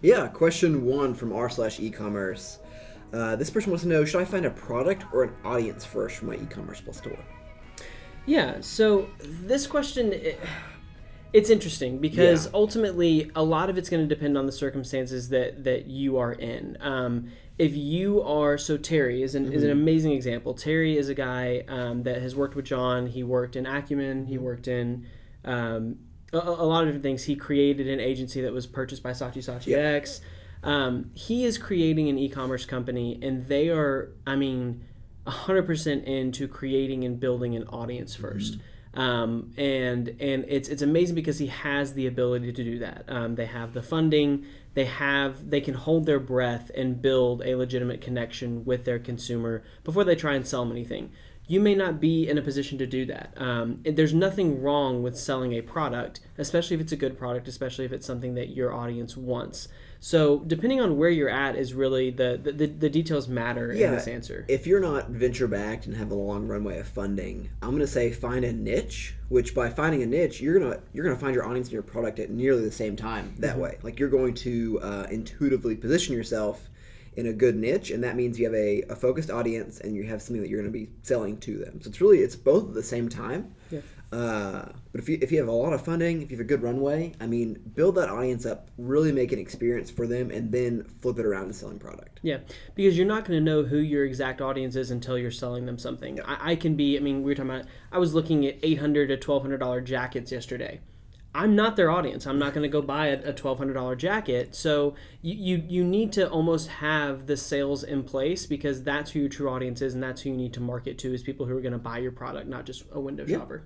Yeah, question one from r/ecommerce. This person wants to know, should I find a product or an audience first for my e-commerce plus store? Yeah, so this question, it's interesting because Yeah. ultimately a lot of it's going to depend on the circumstances that you are in. If you are, so Terry is an amazing example. Terry is a guy that has worked with John. He worked in Acumen. He worked in a lot of different things. He created an agency that was purchased by Saatchi Yep. X. He is creating an e-commerce company, and they are, 100% into creating and building an audience first. And it's amazing because he has the ability to do that. They have the funding, they can hold their breath and build a legitimate connection with their consumer before they try and sell them anything. You may not be in a position to do that. There's nothing wrong with selling a product, especially if it's a good product, especially if it's something that your audience wants. So depending on where you're at is really the details matter in this answer. If you're not venture backed and have a long runway of funding, I'm gonna say find a niche. Which by finding a niche, you're gonna find your audience and your product at nearly the same time. That way, like you're going to intuitively position yourself in a good niche, and that means you have a focused audience and you have something that you're going to be selling to them. So it's both at the same time. Yeah. But if you have a lot of funding, if you have a good runway, build that audience up, really make an experience for them, and then flip it around to selling product. Yeah, because you're not going to know who your exact audience is until you're selling them something. I can be, we were talking about, I was looking at $800 to $1,200 jackets yesterday. I'm not their audience. I'm not going to go buy a $1,200 jacket. So you need to almost have the sales in place because that's who your true audience is, and that's who you need to market to, is people who are going to buy your product, not just a window shopper.